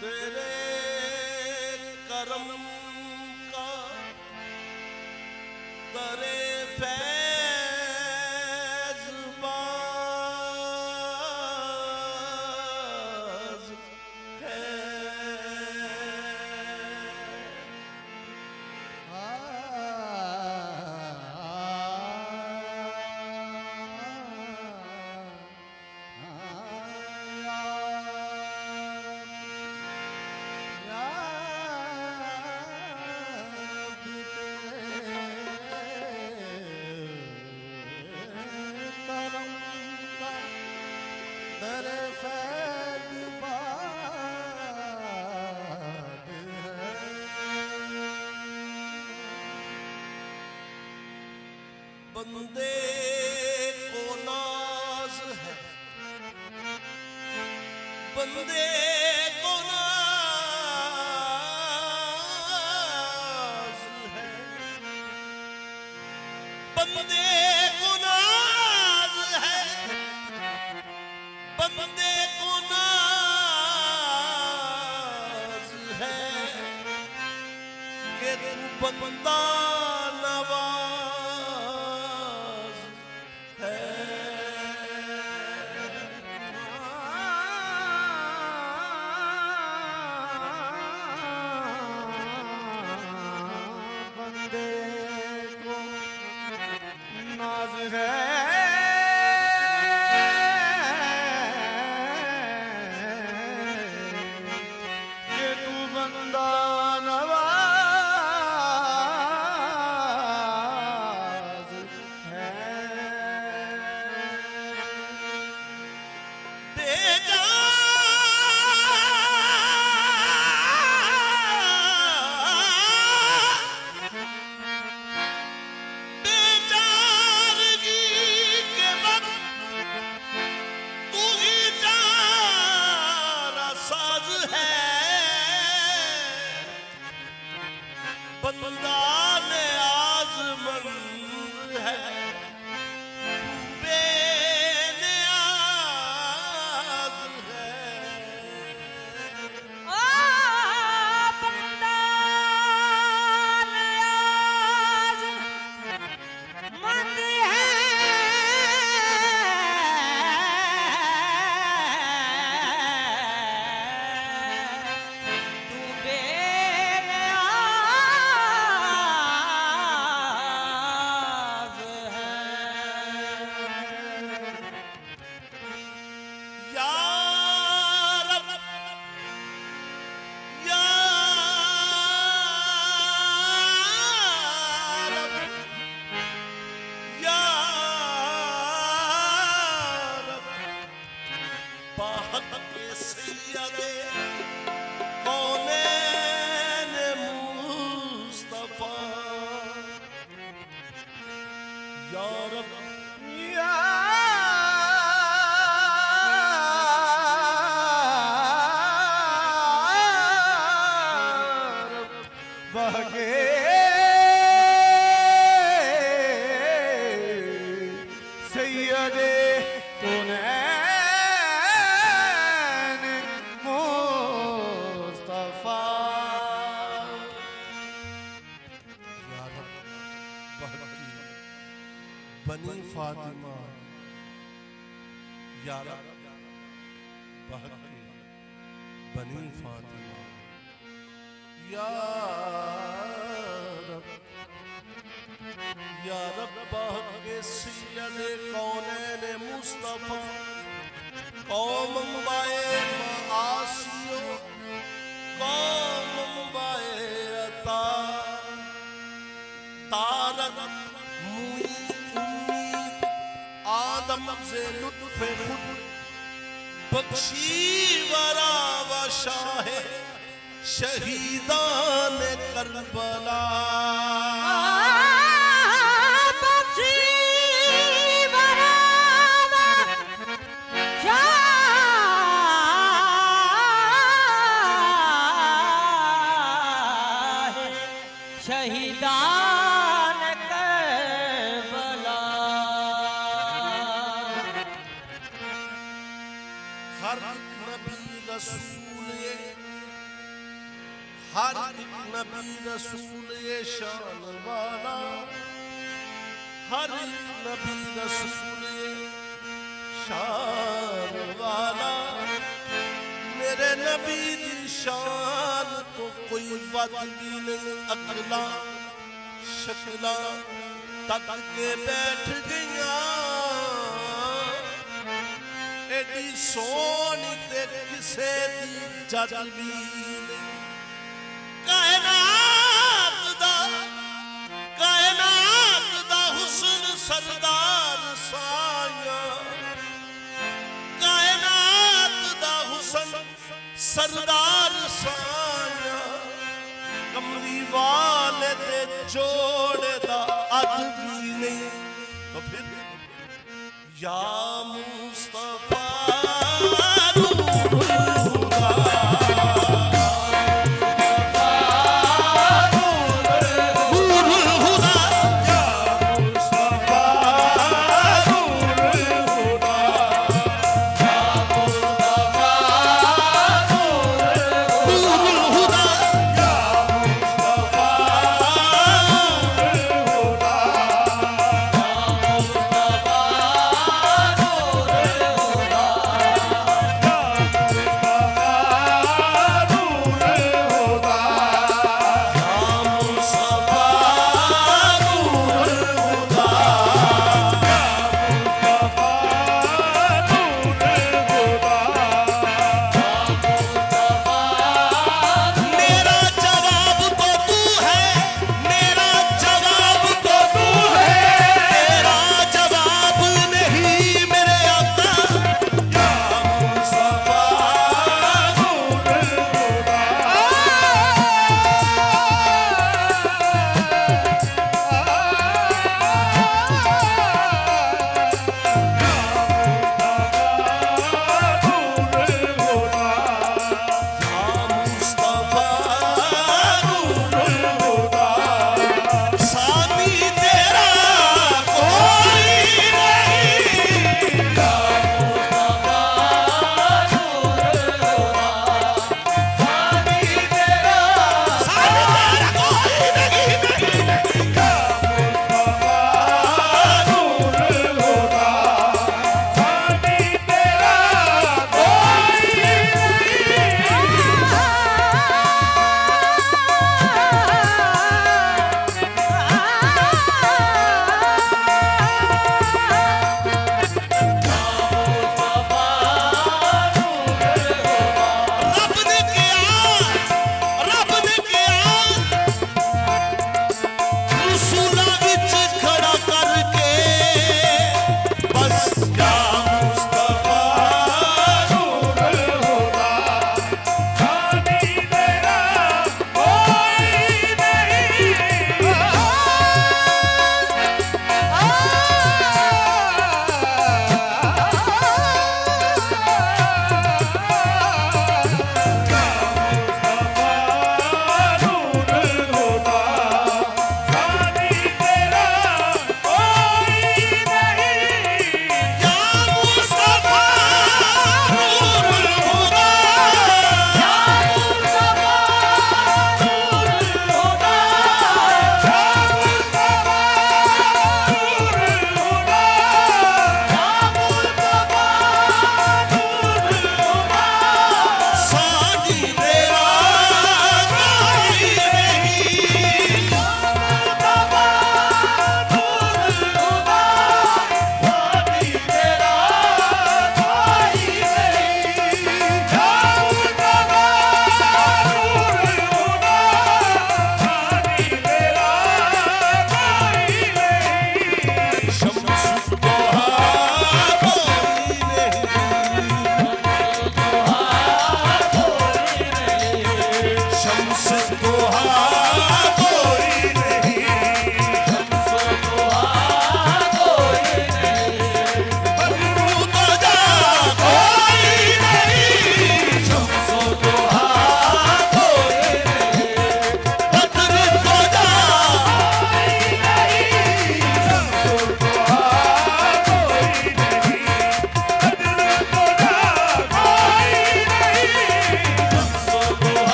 तेरे करम का दरे फैज़ बाज़ है। बंदे को नाज है, बंदे को नाज है, बंदे को नाज है, बंदे को नाज है कि तू बंदा नवाज है। बंदे को नाज है कि तू बंदा नवाज है। बेचारगी के वक्त तू ही चारा साज है। बंदा ने आज़मंद है, बेनियाज़ है। बंदा नियाज़ मंद है, तू बेनियाज़ है। या रब, या रब, या रब, बाहक के सैयदे कौनैन मुस्तफा। या रब, या रब बहके सैयदे कौनैन मुस्तफा। या रब, बहकी बनी फातिमा। या रब, बहकी बनी फातिमा। या रब, या रब, बहके सैयदे कौनैन मुस्तफा। कौम बाए आसियो, कौम बाए अता, तारक मुई उम्मीद आदम से लुत्फ़े खुद बख्शी वरा व शाहे शहीदान करबला। शहीदान करबला। नबी रसूल ये शान वाला, हर नबी रसूल ये शान वाला। मेरे नबी दी शान तो कोई वद भी नहीं, अकला शकला तक के बैठ गया। एडी सोनी ते किसे दी जज भी नहीं। कायनात दा हुस्न सरदार साया, कायनात दा हुस्न सरदार साया। कमली वाले ते जोड़े दा अद भी नहीं। तो फिर या मुस्तफा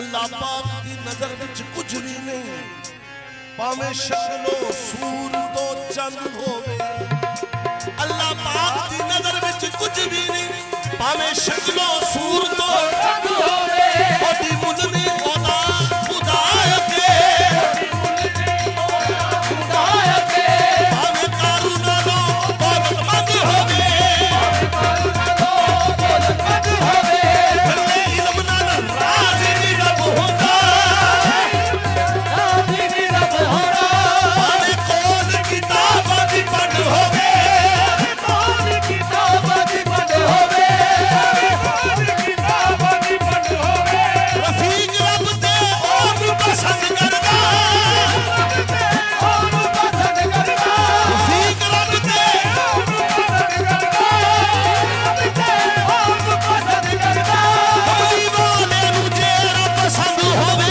ਅੱਲਾ ਪਾਕ ਦੀ ਨਜ਼ਰ ਵਿੱਚ ਕੁਝ ਵੀ ਨਹੀਂ ਭਾਵੇਂ ਸ਼ਕਲੋਂ ਸੂਰ ਤੋਂ ਚੰਦ ਹੋਵੇ ਅੱਲਾ ਪਾਕ ਦੀ ਨਜ਼ਰ ਵਿੱਚ ਕੁਝ ਵੀ ਨਹੀਂ ਭਾਵੇਂ ਸ਼ਕਲੋਂ ਸੂਰ ਤੋਂ ਚੰਦ ਹੋਵੇ ਉਹਦੀ ਮੁੱਲ ਨਹੀਂ ਉਹਦਾ ਖੁਦਾ ਅੱਗੇ ਭਾਵੇਂ ਕਾਰੂ ਨਾਲੋਂ ਦੌਲਤਮੰਦ ਹੋਵੇ ਗੱਲੇ ਇਲਮ ਨਾਲ ਰਾਜ਼ੀ ਨਹੀਂ ਰੱਬ ਹੁੰਦਾ ਭਾਵੇਂ ਕੋਲ ਕਿਤਾਬਾਂ ਦੀ ਪੜ੍ਹ ਹੋਵੇ ਰਫੀਕ ਰੱਬ ਤੇ ਉਹਨੂੰ ਪਸੰਦ ਕਰਦਾ ਰਫੀਕ ਰੱਬ ਤੇ ਕਮਲੀ ਵਾਲੇ ਨੂੰ ਜਿਹੜਾ ਪਸੰਦ ਹੋਵੇ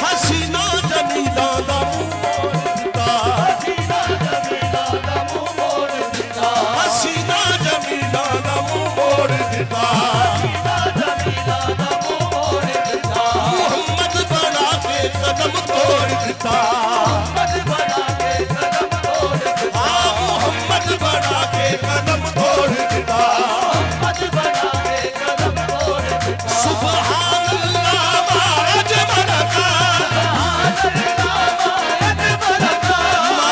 ਹਸੀਨਾ ਜਮੀਲਾ ਦਾ ਮੂੰਹ ਮੋੜ ਦਿੱਤਾ ਹਸੀਨਾ ਜਮੀਲਾ ਦਾ ਮੂੰਹ ਮੋੜ ਦਿੱਤਾ ਮੁਹੰਮਦ ਬਣਾ ਕੇ ਕਦਮ ਤੋੜ ਦਿੱਤਾ ਆ ਮੁਹੰਮਦ ਬਣਾ ਕੇ ਕਦਮ ਤੋੜ ਦਿੱਤਾ ਸੁਭਾਨ ਅੱਲਾਹ ਮਾ ਅਜਮਲ ਕਾ ਮਾ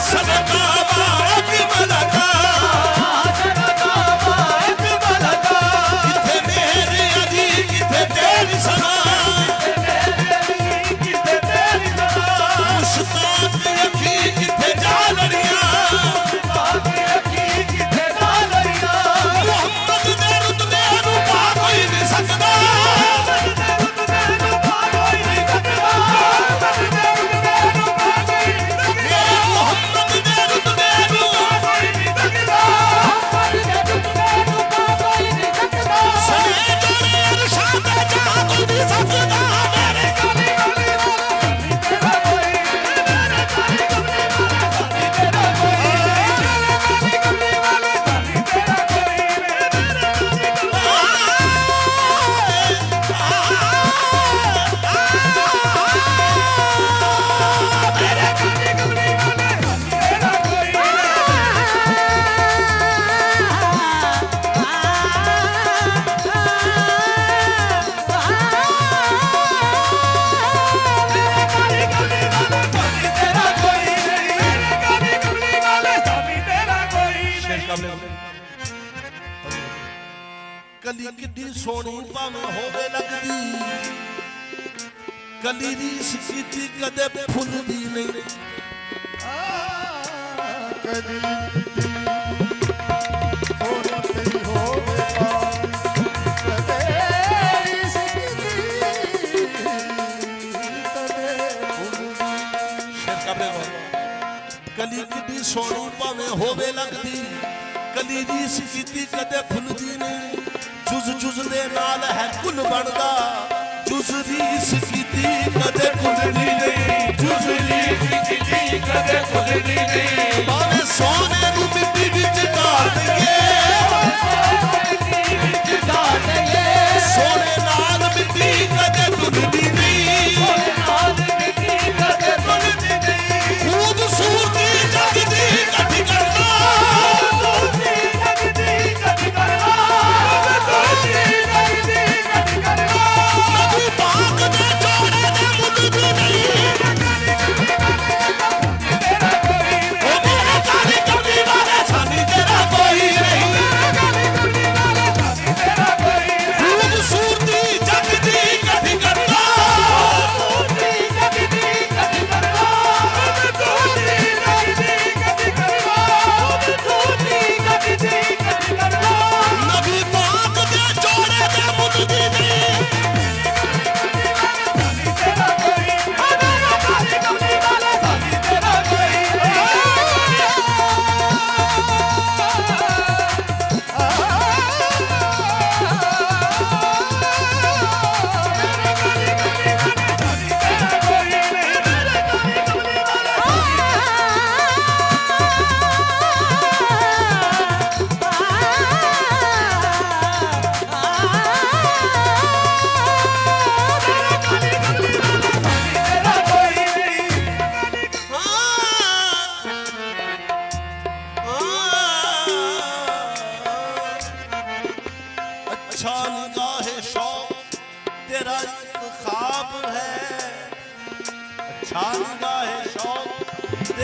ਸਦਕਾ ਮਾ ਅਜਮਲ ਕਾ ਕਿੱਥੇ ਮੇਰੇ ਅਜੀ ਕਿੱਥੇ ਤੇਰੀ ਸਨਾ ਮੁਸ਼ਤਾਕ ਅੱਖੀ ਕਿੱਥੇ ਜਾ ਲੜੀਆਂ ਮੁਹੰਮਦ ਦੇ ਰੁਤਬੇ ਨੂੰ ਪਾ ਕੋਈ ਨਹੀਂ ਸਕਦਾ ਮੇਰੇ ਮੁਹੰਮਦ ਦੇ ਰੁਤਬੇ ਨੂੰ ਸਨੇ ਜੋੜੇ ਅਰਸ਼ਾਦ ਜਾ ਕੋਈ ਨਹੀਂ ਸਕਦਾ ਮੇਰੇ ਕਲੀ ਕਿੱਡੀ ਸੋਹਣੀ ਭਾਵੇਂ ਹੋਵੇ ਲੱਗਦੀ ਕਲੀ ਦੀ ਸਿੱਕੀ ਕਦੇ ਫੁੱਲਦੀ ਨਹੀਂ ਕਦੀ ਹੋਣੀ ਹੋਵੇਗਾ ਕਦੇ ਕਲੀ ਕਿੱਡੀ ਸੋਹਣੀ ਭਾਵੇਂ ਹੋਵੇ ਲੱਗਦੀ ਕਲੀ ਦੀ ਸਿੱਕੀ ਕਦੇ ਫੁੱਲਦੀ ਨਹੀਂ ਜੁਜ਼ ਜੁਜ਼ ਦੇ ਨਾਲ ਹੈ ਕੁਲ ਬਣਦਾ ਜੁਜ਼ ਦੀ ਸਿੱਕੀ ਕਦੇ ਫੁੱਲਦੀ ਨਹੀਂ ਜੁਜ਼ ਦੀ ਸਿੱਕੀ ਕਦੇ ਫੁੱਲਦੀ ਨਹੀਂ ਭਾਵੇਂ ਸੋਨੇ ਨੂੰ ਮਿੱਟੀ ਵਿੱਚ ਢਾਲ ਦਈਏ ਸੋਨੇ ਨਾਲ ਮਿੱਟੀ ਕਦੇ ਫੁੱਲਦੀ ਨਹੀਂ ਖੂਬਸੂਰਤੀ ਜਗ ਦੀ ਇਕੱਠੀ ਕਰਨਾ ਨਬੀ ਪਾਕ ਦੇ ਜੋੜੇ ਦੇ ਮੁੱਲ ਵੀ ਨਹੀਂ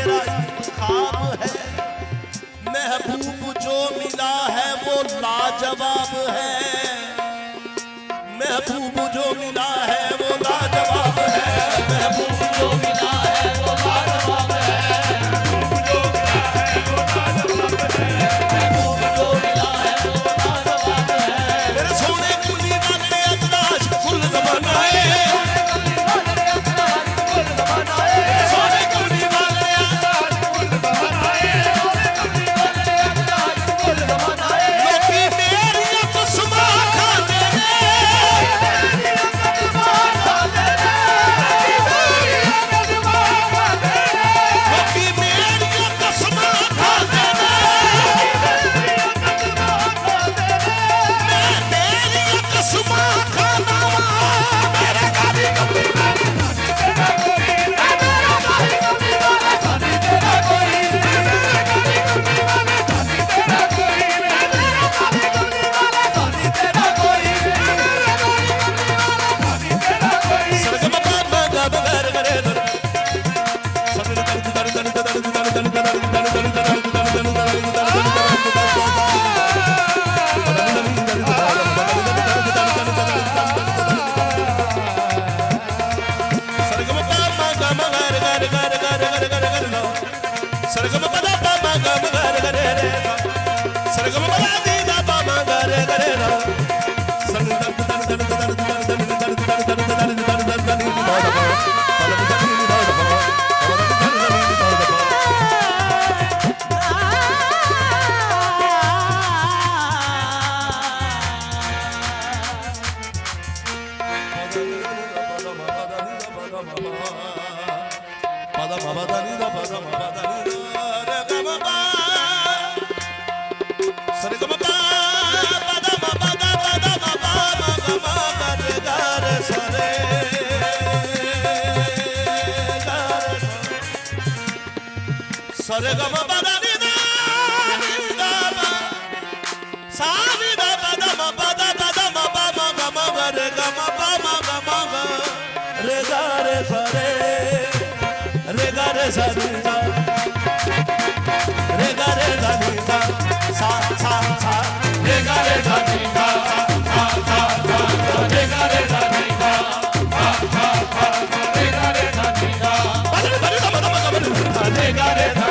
तेरा एक ख्वाब है, महबूब जो मिला है वो लाजवाब है, महबूब जो मिला है वो लाजवाब है, महबूब जो मिला है वो लाजवाब है, महबूब जो मिला है वो लाजवाब है। मेरे सोने कुली वाले अतराज कुल ज़माना है, सोने कुली वाले अतराज कुल ज़माना है, लोकी मेरी कसमा खाते लोकी मेरी कसमा खाते मैं तेरी कसमा खाता मेरे गाली कभी सरगम पदा पामा गम गर गरे रे सरगम पदा दी दा पामा गर गरे रे सन दन दन दन दन दन दन दन दन दन दन दन दन सरे गम पदा नी दा नी दा सा नी दा पदा म पदा पदा म पा म ग म ग रे ग म पा म ग म ग रे ग रे सरे रे ग रे सरे सा रे ग रे सा नी सा सा सा सा रे ग रे सा नी सा सा सा सा रे ग रे सा नी सा सा सा सा रे ग रे सा नी सा पदा पदा पदा पदा रे ग रे सा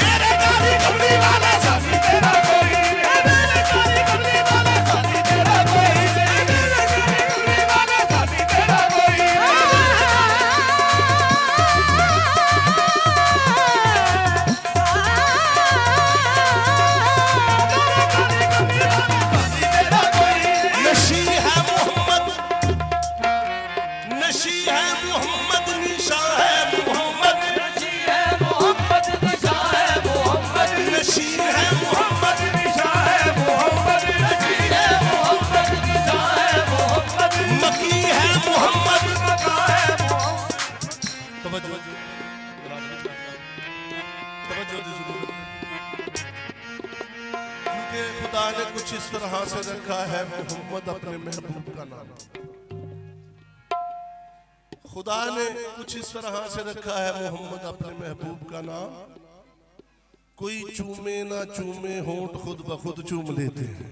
मेरे गाड़ी कमली वाला साथी तेरा कोई, मेरे गाड़ी कमली वाला साथी तेरा कोई, मेरे गाड़ी कमली वाला साथी तेरा कोई। नशी है मोहम्मद, नशी है मोहम्मद, निशा है मोहम्मद, नशी है मोहम्मद, निशा है मोहम्मद, नशी है मोहम्मद, निशा है मोहम्मद, नशी है मोहम्मद, निशा है मोहम्मद, मकी है मोहम्मद, मका है मोहम्मद। तवज्जो तवज्जो दी जरूरत, क्योंकि खुदा ने कुछ इस तरह से रखा है मोहम्मद अपने महबूब का नाम। खुदा ने कुछ इस तरह से रखा है मोहम्मद अपने महबूब का नाम। कोई चूमे ना चूमे होंठ खुद ब खुद चूम लेते हैं,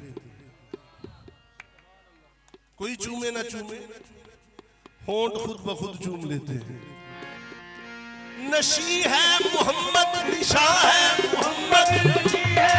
कोई चूमे ना चूमे होंठ खुद ब खुद चूम लेते हैं। नशी है मोहम्मद, निशा है मोहम्मद, नशी है